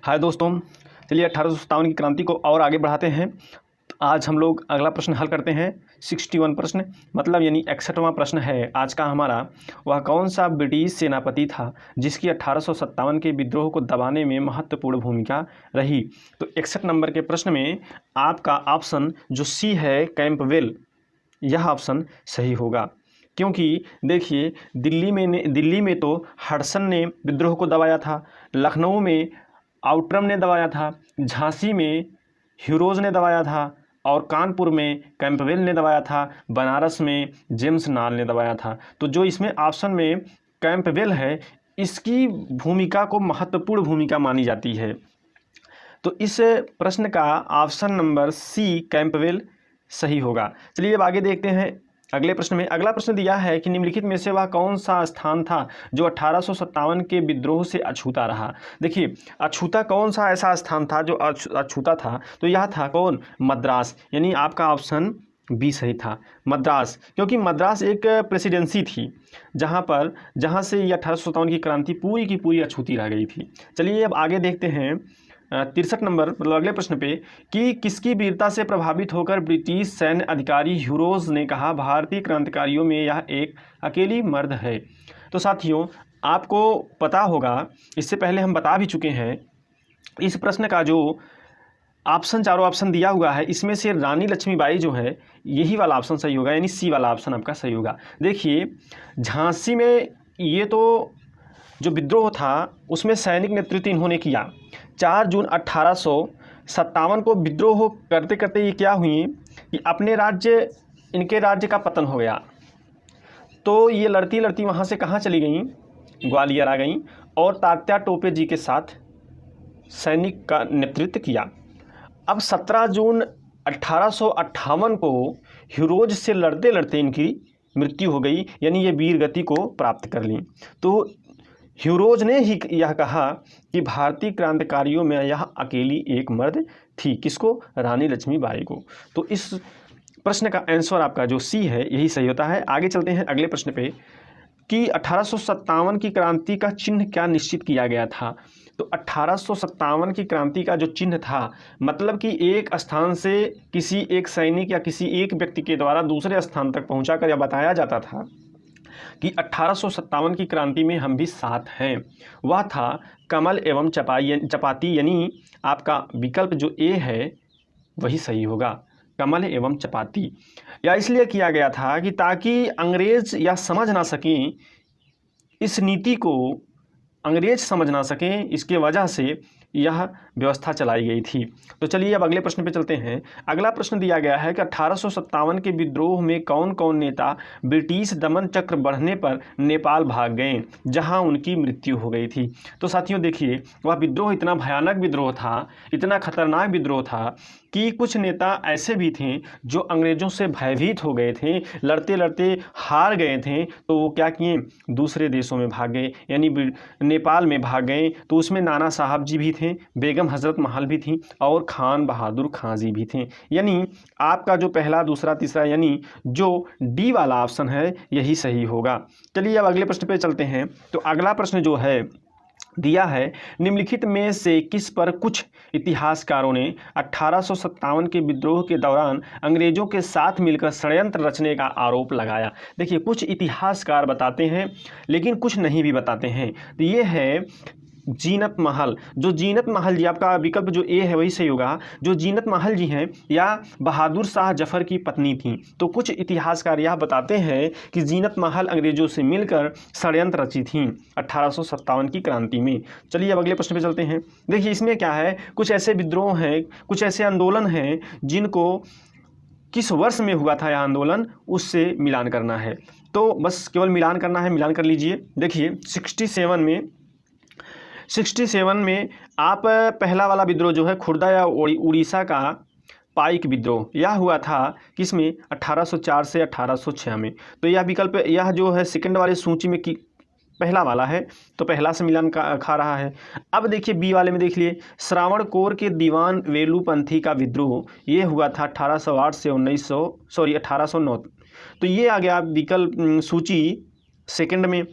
हाय दोस्तों, चलिए 1857 की क्रांति को और आगे बढ़ाते हैं। आज हम लोग अगला प्रश्न हल करते हैं। 61 प्रश्न मतलब यानी 61वां प्रश्न है आज का हमारा। वह कौन सा ब्रिटिश सेनापति था जिसकी 1857 के विद्रोह को दबाने में महत्वपूर्ण भूमिका रही। तो 61 नंबर के प्रश्न में आपका ऑप्शन जो सी है कैंपबेल, यह ऑप्शन सही होगा। क्योंकि देखिए दिल्ली में तो हडसन ने विद्रोह को दबाया था, लखनऊ में आउट्रम ने दबाया था, झांसी में ह्यूरोज ने दबाया था और कानपुर में कैंपबेल ने दबाया था, बनारस में जेम्स नाल ने दबाया था। तो जो इसमें ऑप्शन में कैंपबेल है, इसकी भूमिका को महत्वपूर्ण भूमिका मानी जाती है। तो इस प्रश्न का ऑप्शन नंबर सी कैंपबेल सही होगा। चलिए अब आगे देखते हैं अगले प्रश्न में। अगला प्रश्न दिया है कि निम्नलिखित में से वह कौन सा स्थान था जो 1857 के विद्रोह से अछूता रहा। देखिए अछूता कौन सा ऐसा स्थान था जो अछूता था, तो यह था कौन, मद्रास। यानी आपका ऑप्शन बी सही था, मद्रास। क्योंकि मद्रास एक प्रेसिडेंसी थी जहाँ से ये 1857 की क्रांति पूरी की पूरी अछूती रह गई थी। चलिए अब आगे देखते हैं 63 नंबर मतलब अगले प्रश्न पे कि किसकी वीरता से प्रभावित होकर ब्रिटिश सैन्य अधिकारी ह्यूरोज ने कहा भारतीय क्रांतिकारियों में यह एक अकेली मर्द है। तो साथियों आपको पता होगा, इससे पहले हम बता भी चुके हैं, इस प्रश्न का जो ऑप्शन चारों ऑप्शन दिया हुआ है इसमें से रानी लक्ष्मीबाई जो है यही वाला ऑप्शन सही होगा, यानी सी वाला ऑप्शन आपका सही होगा। देखिए झांसी में ये तो जो विद्रोह था उसमें सैनिक नेतृत्व इन्होंने किया। 4 जून 1857 को विद्रोह करते करते ये क्या हुई कि इनके राज्य का पतन हो गया। तो ये लड़ती लड़ती वहाँ से कहाँ चली गई, ग्वालियर आ गई और तात्या टोपे जी के साथ सैनिक का नेतृत्व किया। अब 17 जून 1858 को ह्यूरोज से लड़ते लड़ते इनकी मृत्यु हो गई, यानी ये वीर गति को प्राप्त कर ली। तो ह्यूरोज ने ही यह कहा कि भारतीय क्रांतिकारियों में यह अकेली एक मर्द थी, किसको, रानी लक्ष्मीबाई को। तो इस प्रश्न का आंसर आपका जो सी है यही सही होता है। आगे चलते हैं अगले प्रश्न पे कि 1857 की क्रांति का चिन्ह क्या निश्चित किया गया था। तो 1857 की क्रांति का जो चिन्ह था मतलब कि एक स्थान से किसी एक सैनिक या किसी एक व्यक्ति के द्वारा दूसरे स्थान तक पहुंचाकर यह बताया जाता था कि 1857 की क्रांति में हम भी साथ हैं। वह था कमल एवं चपाती, यानी आपका विकल्प जो ए है वही सही होगा, कमल एवं चपाती। या इसलिए किया गया था कि ताकि अंग्रेज या समझ ना सकें, इस नीति को अंग्रेज समझ ना सकें, इसके वजह से यह व्यवस्था चलाई गई थी। तो चलिए अब अगले प्रश्न पे चलते हैं। अगला प्रश्न दिया गया है कि 1857 के विद्रोह में कौन कौन नेता ब्रिटिश दमन चक्र बढ़ने पर नेपाल भाग गए जहां उनकी मृत्यु हो गई थी। तो साथियों देखिए वह विद्रोह इतना भयानक विद्रोह था, इतना खतरनाक विद्रोह था कि कुछ नेता ऐसे भी थे जो अंग्रेज़ों से भयभीत हो गए थे, लड़ते लड़ते हार गए थे, तो वो क्या किए, दूसरे देशों में भाग गए, यानी नेपाल में भाग गए। तो उसमें नाना साहब जी भी थे, बेगम हज़रत महल भी थी और खान बहादुर खां जी भी थे। यानी आपका जो पहला दूसरा तीसरा यानी जो डी वाला ऑप्शन है यही सही होगा। चलिए अब अगले प्रश्न पे चलते हैं। तो अगला प्रश्न जो है दिया है, निम्नलिखित में से किस पर कुछ इतिहासकारों ने 1857 के विद्रोह के दौरान अंग्रेजों के साथ मिलकर षड्यंत्र रचने का आरोप लगाया। देखिए कुछ इतिहासकार बताते हैं लेकिन कुछ नहीं भी बताते हैं। तो ये है जीनत महल। जो जीनत महल जी, आपका विकल्प जो ए है वही सही होगा, जो जीनत महल जी हैं या बहादुर शाह जफर की पत्नी थी। तो कुछ इतिहासकार यह बताते हैं कि जीनत महल अंग्रेजों से मिलकर षड्यंत्र रची थी 1857 की क्रांति में। चलिए अब अगले प्रश्न पे चलते हैं। देखिए इसमें क्या है, कुछ ऐसे विद्रोह हैं, कुछ ऐसे आंदोलन हैं जिनको किस वर्ष में हुआ था यह आंदोलन, उससे मिलान करना है। तो बस केवल मिलान करना है, मिलान कर लीजिए। देखिए 67 में आप पहला वाला विद्रोह जो है खुर्दा या उड़ीसा का पाइक विद्रोह, यह हुआ था किसमें, 1804 से 1806 में। तो यह विकल्प यह जो है सेकंड वाली सूची में कि पहला वाला है, तो पहला से मिलान खा रहा है। अब देखिए बी वाले में देख लिए, श्रावण कोर के दीवान वेलुपंथी का विद्रोह, ये हुआ था 1808 से 1809। तो ये आ गया विकल्प सूची सेकंड में।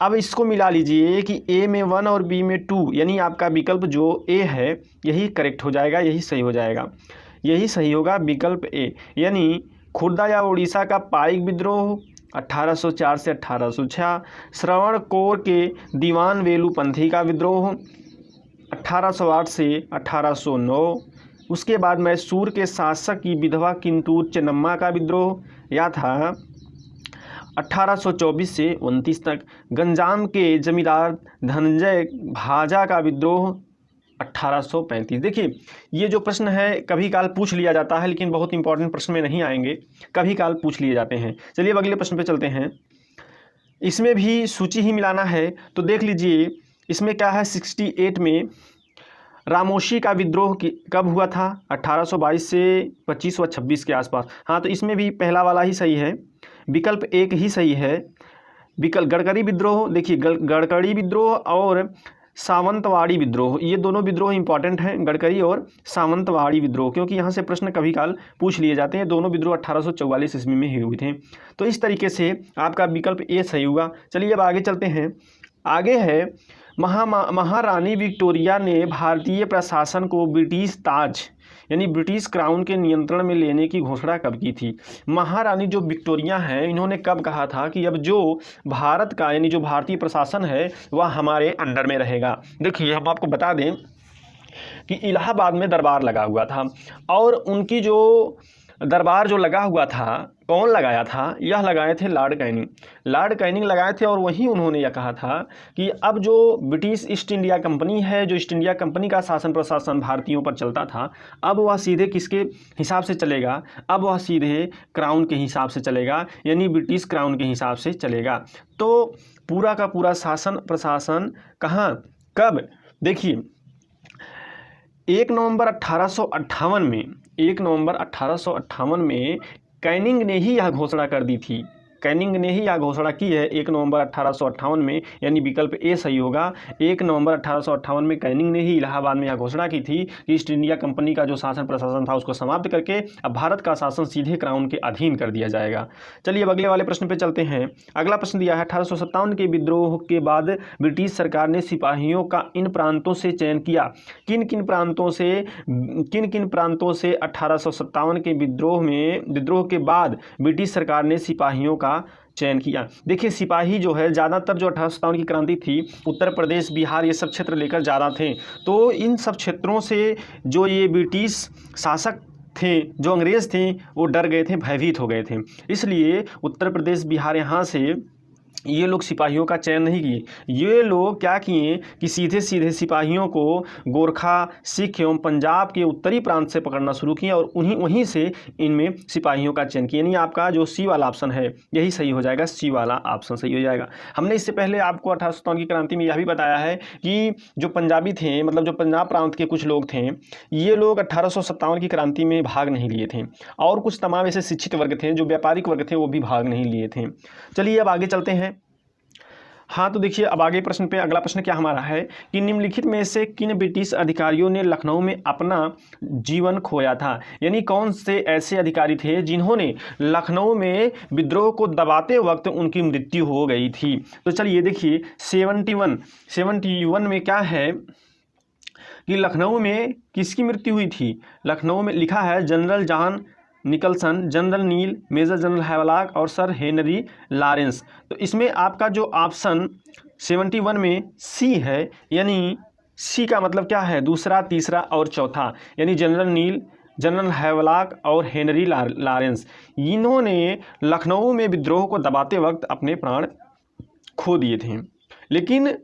अब इसको मिला लीजिए कि ए में 1 और बी में 2, यानी आपका विकल्प जो ए है यही करेक्ट हो जाएगा, यही सही हो जाएगा, यही सही होगा विकल्प ए। यानी खुर्दा या उड़ीसा का पाइक विद्रोह 1804 से 1806, श्रवण कोर के दीवान वेलुपंथी का विद्रोह 1808 से 1809, उसके बाद मैसूर के शासक की विधवा किंतूर चेन्नम्मा का विद्रोह या था 1824 से 29 तक, गंजाम के जमींदार धनंजय भाजा का विद्रोह 1835। देखिए ये जो प्रश्न है कभी काल पूछ लिया जाता है, लेकिन बहुत इंपॉर्टेंट प्रश्न में नहीं आएंगे, कभी काल पूछ लिए जाते हैं। चलिए अब अगले प्रश्न पे चलते हैं। इसमें भी सूची ही मिलाना है, तो देख लीजिए इसमें क्या है। 68 में रामोशी का विद्रोह कब हुआ था? 1822 से 25 व 26 के आसपास। हाँ, तो इसमें भी पहला वाला ही सही है, विकल्प एक ही सही है। विकल्प गड़करी विद्रोह, देखिए गड़करी विद्रोह और सावंतवाड़ी विद्रोह, ये दोनों विद्रोह इंपॉर्टेंट हैं, गड़करी और सावंतवाड़ी विद्रोह, क्योंकि यहाँ से प्रश्न कभी काल पूछ लिए जाते हैं। दोनों विद्रोह 1844 ईस्वी में हुए थे। तो इस तरीके से आपका विकल्प ए सही होगा। चलिए अब आगे चलते हैं। आगे है महारानी विक्टोरिया ने भारतीय प्रशासन को ब्रिटिश ताज यानी ब्रिटिश क्राउन के नियंत्रण में लेने की घोषणा कब की थी? महारानी जो विक्टोरिया हैं, इन्होंने कब कहा था कि अब जो भारत का यानी जो भारतीय प्रशासन है वह हमारे अंडर में रहेगा? देखिए हम आपको बता दें कि इलाहाबाद में दरबार लगा हुआ था, और उनकी जो दरबार जो लगा हुआ था, कौन लगाया था? यह लगाए थे लॉर्ड कैनिंग। लॉर्ड कैनिंग लगाए थे, और वहीं उन्होंने यह कहा था कि अब जो ब्रिटिश ईस्ट इंडिया कंपनी है, जो ईस्ट इंडिया कंपनी का शासन प्रशासन भारतीयों पर चलता था, अब वह सीधे किसके हिसाब से चलेगा? अब वह सीधे क्राउन के हिसाब से चलेगा, यानी ब्रिटिश क्राउन के हिसाब से चलेगा। तो पूरा का पूरा शासन प्रशासन कहाँ, कब? देखिए 1 नवंबर 1858 में कैनिंग ने ही यह घोषणा कर दी थी। कैनिंग ने ही यह घोषणा की है 1 नवंबर 1858 में, यानी विकल्प ए सही होगा। 1 नवंबर 1858 में कैनिंग ने ही इलाहाबाद में यह घोषणा की थी कि ईस्ट इंडिया कंपनी का जो शासन प्रशासन था उसको समाप्त करके अब भारत का शासन सीधे क्राउन के अधीन कर दिया जाएगा। चलिए अब अगले वाले प्रश्न पे चलते हैं। अगला प्रश्न दिया है 1857 के विद्रोह के बाद ब्रिटिश सरकार ने सिपाहियों का इन प्रांतों से चयन किया। किन किन प्रांतों से 1857 के विद्रोह के बाद ब्रिटिश सरकार ने सिपाहियों का चयन किया? देखिए सिपाही जो है ज़्यादातर जो 1857 की क्रांति थी, उत्तर प्रदेश, बिहार, ये सब क्षेत्र लेकर ज़्यादा थे। तो इन सब क्षेत्रों से जो ये ब्रिटिश शासक थे, जो अंग्रेज़ थे, वो डर गए थे, भयभीत हो गए थे। इसलिए उत्तर प्रदेश, बिहार, यहाँ से ये लोग सिपाहियों का चयन नहीं किए। ये लोग क्या किए कि सीधे सीधे सिपाहियों को गोरखा, सिख एवं पंजाब के उत्तरी प्रांत से पकड़ना शुरू किया, और वहीं से इनमें सिपाहियों का चयन किया। यानी आपका जो सी वाला ऑप्शन है यही सही हो जाएगा, सी वाला ऑप्शन सही हो जाएगा। हमने इससे पहले आपको 1857 की क्रांति में यह भी बताया है कि जो पंजाबी थे, मतलब जो पंजाब प्रांत के कुछ लोग थे, ये लोग 1857 की क्रांति में भाग नहीं लिए थे, और कुछ तमाम ऐसे शिक्षित वर्ग थे, जो व्यापारिक वर्ग थे, वो भी भाग नहीं लिए थे। चलिए अब आगे चलते हैं। हाँ, तो देखिए अब आगे प्रश्न पे अगला प्रश्न क्या हमारा है कि निम्नलिखित में से किन ब्रिटिश अधिकारियों ने लखनऊ में अपना जीवन खोया था? यानी कौन से ऐसे अधिकारी थे जिन्होंने लखनऊ में विद्रोह को दबाते वक्त उनकी मृत्यु हो गई थी? तो चलिए देखिए 71 में क्या है कि लखनऊ में किसकी मृत्यु हुई थी? लखनऊ में लिखा है जनरल जॉन निकलसन, जनरल नील, मेजर जनरल हैवलॉक और सर हेनरी लॉरेंस। तो इसमें आपका जो ऑप्शन 71 में सी है, यानी सी का मतलब क्या है? दूसरा, तीसरा और चौथा, यानी जनरल नील, जनरल हैवलॉक और हेनरी लॉरेंस, इन्होंने लखनऊ में विद्रोह को दबाते वक्त अपने प्राण खो दिए थे। लेकिन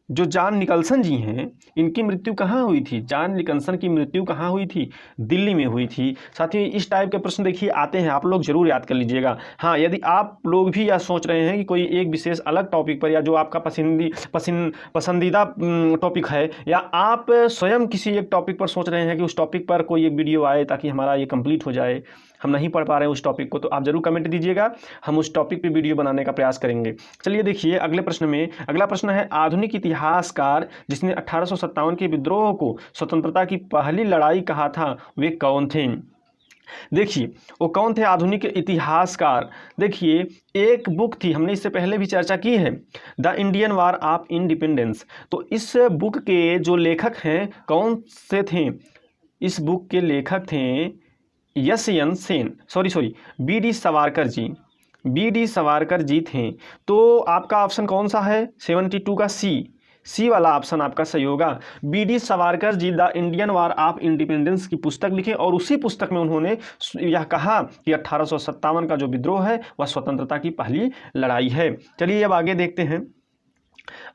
जो जॉन निकलसन जी हैं, इनकी मृत्यु कहाँ हुई थी? जॉन निकलसन की मृत्यु कहाँ हुई थी? दिल्ली में हुई थी। साथियों इस टाइप के प्रश्न देखिए आते हैं, आप लोग जरूर याद कर लीजिएगा। हाँ, यदि आप लोग भी यह सोच रहे हैं कि कोई एक विशेष अलग टॉपिक पर, या जो आपका पसंदीदा टॉपिक है, या आप स्वयं किसी एक टॉपिक पर सोच रहे हैं कि उस टॉपिक पर कोई एक वीडियो आए ताकि हमारा ये कंप्लीट हो जाए, हम नहीं पढ़ पा रहे हैं उस टॉपिक को, तो आप जरूर कमेंट दीजिएगा, हम उस टॉपिक पे वीडियो बनाने का प्रयास करेंगे। चलिए देखिए अगले प्रश्न में, अगला प्रश्न है आधुनिक इतिहासकार जिसने 1857 के विद्रोह को स्वतंत्रता की पहली लड़ाई कहा था, वे कौन थे? देखिए वो कौन थे आधुनिक इतिहासकार। देखिए एक बुक थी, हमने इससे पहले भी चर्चा की है, the Indian war of independence. तो इस बुक के जो लेखक हैं कौन से थे, इस बुक के लेखक थे Yashwant Sen, sorry B D Savarkar ji, B D Savarkar ji थे। तो आपका ऑप्शन कौन सा है 72 का सी वाला ऑप्शन आपका सही होगा। V D Savarkar ji the Indian war of independence की पुस्तक लिखे और उसी पुस्तक में उन्होंने यह कहा कि 1857 का जो विद्रोह है वह स्वतंत्रता की पहली लड़ाई है। चलिए अब आगे देखते हैं,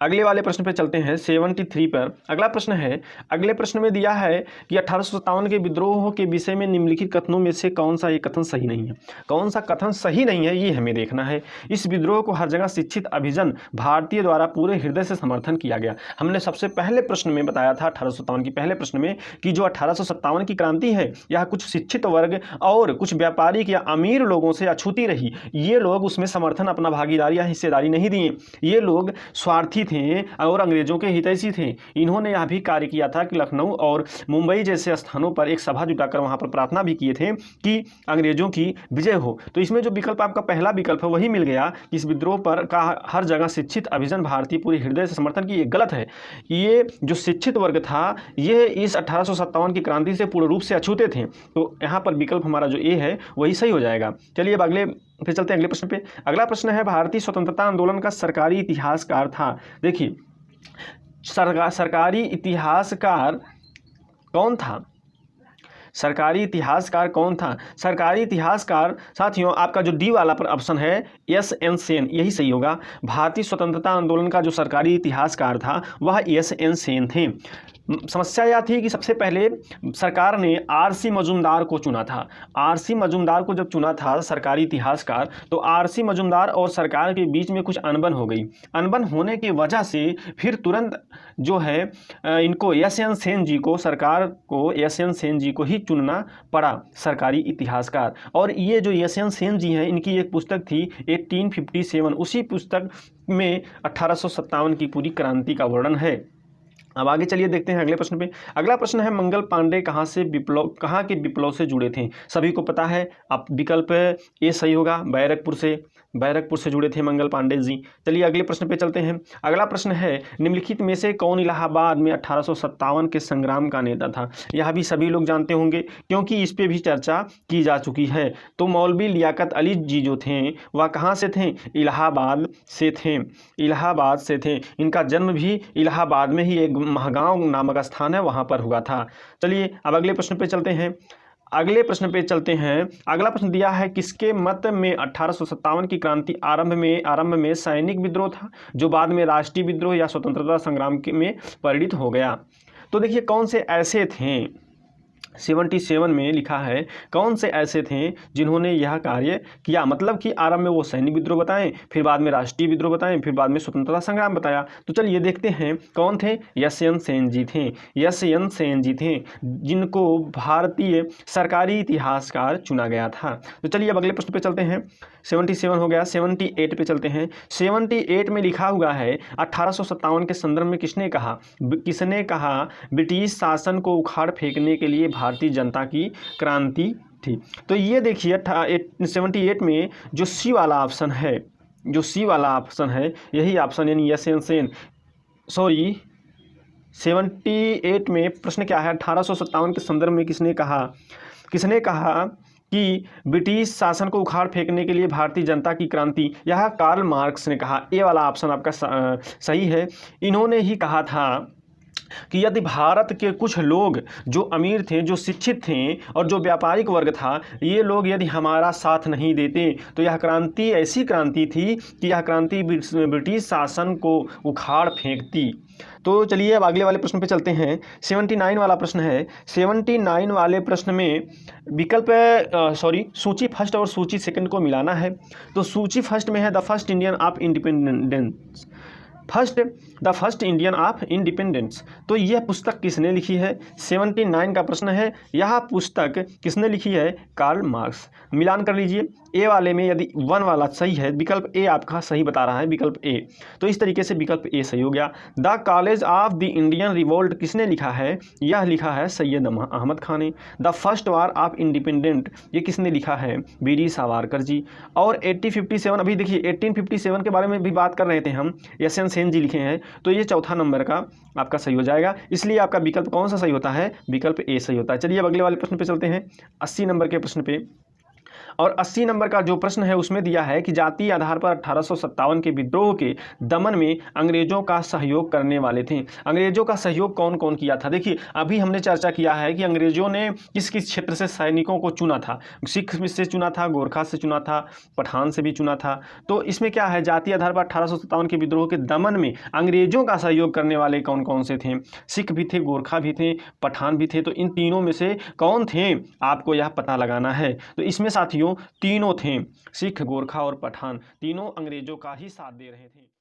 अगले वाले प्रश्न पे चलते हैं 73 पर। अगला प्रश्न है, अगले प्रश्न में दिया है कि 1857 के विद्रोह के विषय में निम्नलिखित कथनों में से कौन सा ये कथन सही नहीं है। कौन सा कथन सही नहीं है ये हमें देखना है। इस विद्रोह को हर जगह शिक्षित अभिजन भारतीय द्वारा पूरे हृदय से समर्थन किया गया। हमने सबसे पहले प्रश्न में बताया था 1857 की पहले प्रश्न में कि जो 1857 की क्रांति है यह कुछ शिक्षित वर्ग और कुछ व्यापारिक या अमीर लोगों से अछूती रही। ये लोग उसमें समर्थन, अपना भागीदारी या हिस्सेदारी नहीं दिए। ये लोग स्वार्थी थे और अंग्रेजों के हितैषी थे। इन्होंने यह भी कार्य किया था कि लखनऊ और मुंबई जैसे स्थानों पर एक सभा जुटाकर वहां पर प्रार्थना भी किए थे कि अंग्रेजों की विजय हो। तो इसमें जो विकल्प आपका पहला विकल्प है वही मिल गया कि इस विद्रोह पर का हर जगह शिक्षित अभिजन भारतीय पूरे हृदय से समर्थन की। ये गलत है। ये जो शिक्षित वर्ग था ये इस 1857 की क्रांति से पूर्ण रूप से अछूते थे। तो यहाँ पर विकल्प हमारा जो ए है वही सही हो जाएगा। चलिए अब फिर चलते हैं अगले प्रश्न पे। अगला प्रश्न है, भारतीय स्वतंत्रता आंदोलन का सरकारी इतिहासकार था। देखिए सरकारी इतिहासकार कौन था, सरकारी इतिहासकार कौन था। सरकारी इतिहासकार साथियों आपका जो डी वाला पर ऑप्शन है एस.एन. सेन, यही सही होगा। भारतीय स्वतंत्रता आंदोलन का जो सरकारी इतिहासकार था वह एस.एन. सेन थे। समस्या यह थी कि सबसे पहले सरकार ने आर.सी. मजूमदार को चुना था। आर.सी. मजूमदार को जब चुना था सरकारी इतिहासकार, तो आर.सी. मजूमदार और सरकार के बीच में कुछ अनबन हो गई। अनबन होने की वजह से फिर तुरंत जो है इनको एस.एन. सेन जी को, सरकार को एस.एन. सेन जी को ही चुनना पड़ा सरकारी इतिहासकार। और ये जो एस.एन. सेन जी हैं इनकी एक पुस्तक थी 1857, उसी पुस्तक में 1857 की पूरी क्रांति का वर्णन है। अब आगे चलिए देखते हैं अगले प्रश्न पे। अगला प्रश्न है, मंगल पांडे कहाँ के विप्लव से जुड़े थे। सभी को पता है, आप विकल्प ए सही होगा, बैरकपुर से जुड़े थे मंगल पांडे जी। चलिए अगले प्रश्न पे चलते हैं। अगला प्रश्न है, निम्नलिखित में से कौन इलाहाबाद में 1857 के संग्राम का नेता था। यह भी सभी लोग जानते होंगे क्योंकि इस पे भी चर्चा की जा चुकी है। तो मौलवी लियाकत अली जी जो थे वह कहाँ से थे, इलाहाबाद से थे। इलाहाबाद से थे। इनका जन्म भी इलाहाबाद में ही एक महगांव नामक स्थान है वहाँ पर हुआ था। चलिए अब अगले प्रश्न पे चलते हैं। अगला प्रश्न दिया है, किसके मत में 1857 की क्रांति आरंभ में सैनिक विद्रोह था जो बाद में राष्ट्रीय विद्रोह या स्वतंत्रता संग्राम में परिणित हो गया। तो देखिए कौन से ऐसे थे, 77 में लिखा है कौन से ऐसे थे जिन्होंने यह कार्य किया। मतलब कि आरंभ में वो सैनिक विद्रोह बताएं, फिर बाद में राष्ट्रीय विद्रोह बताएं, फिर बाद में स्वतंत्रता संग्राम बताया। तो चलिए देखते हैं कौन थे। यशवंत सेन जी थे। यशवंत सेन जी थे जिनको भारतीय सरकारी इतिहासकार चुना गया था। तो चलिए अब अगले प्रश्न पे चलते हैं। 77 हो गया, 78 पे चलते हैं। 78 में लिखा हुआ है 1857 के संदर्भ में किसने कहा ब्रिटिश शासन को उखाड़ फेंकने के लिए भारतीय जनता की क्रांति थी। तो ये देखिए 78 में जो सी वाला ऑप्शन है, यही ऑप्शन यानी एस.एन. सेन, 78 में प्रश्न क्या है, 1857 के संदर्भ में किसने कहा कि ब्रिटिश शासन को उखाड़ फेंकने के लिए भारतीय जनता की क्रांति। यह कार्ल मार्क्स ने कहा। ए वाला ऑप्शन आपका सही है। इन्होंने ही कहा था कि यदि भारत के कुछ लोग जो अमीर थे, जो शिक्षित थे और जो व्यापारिक वर्ग था, ये लोग यदि हमारा साथ नहीं देते तो यह क्रांति ऐसी क्रांति थी कि यह क्रांति ब्रिटिश शासन को उखाड़ फेंकती। तो चलिए अब अगले वाले प्रश्न पे चलते हैं। 79 वाला प्रश्न है। 79 वाले प्रश्न में विकल्प सूची फर्स्ट और सूची सेकंड को मिलाना है। तो सूची फर्स्ट में है the first Indian of independence. तो यह पुस्तक किसने लिखी है, 79 का प्रश्न है। यह पुस्तक किसने लिखी है, कार्ल मार्क्स। मिलान कर लीजिए, ए वाले में यदि 1 वाला सही है, विकल्प ए आपका सही बता रहा है, विकल्प ए, तो इस तरीके से विकल्प ए सही हो गया। The college of the Indian revolt किसने लिखा है? यह लिखा है सैयद अहमद खान ने। The first war of independent ये किसने लिखा है? वीर सावरकर जी। और 1857 अभी देखिए 1857 के बारे में भी बात कर रहे थे हम, एस एन सेन जी लिखे हैं, तो ये चौथा नंबर का आपका सही हो जाएगा। इसलिए आपका विकल्प कौन सा सही होता है? विकल्प ए सही होता है। चलिए अब अगले वाले प्रश्न पे चलते हैं, 80 नंबर के प्रश्न पे। और 80 नंबर का जो प्रश्न है उसमें दिया है कि जातीय आधार पर 1857 के विद्रोह के दमन में अंग्रेजों का सहयोग करने वाले थे। अंग्रेजों का सहयोग कौन कौन किया था? देखिए अभी हमने चर्चा किया है कि अंग्रेजों ने किस किस क्षेत्र से सैनिकों को चुना था। सिख से चुना था, गोरखा से चुना था, पठान से भी चुना था। तो इसमें क्या है, जातीय आधार पर 1857 के विद्रोह के दमन में अंग्रेजों का सहयोग करने वाले कौन कौन से थे? सिख भी थे, गोरखा भी थे, पठान भी थे। तो इन तीनों में से कौन थे आपको यह पता लगाना है। तो इसमें साथियों तीनों थे, सिख, गोरखा और पठान, तीनों अंग्रेजों का ही साथ दे रहे थे।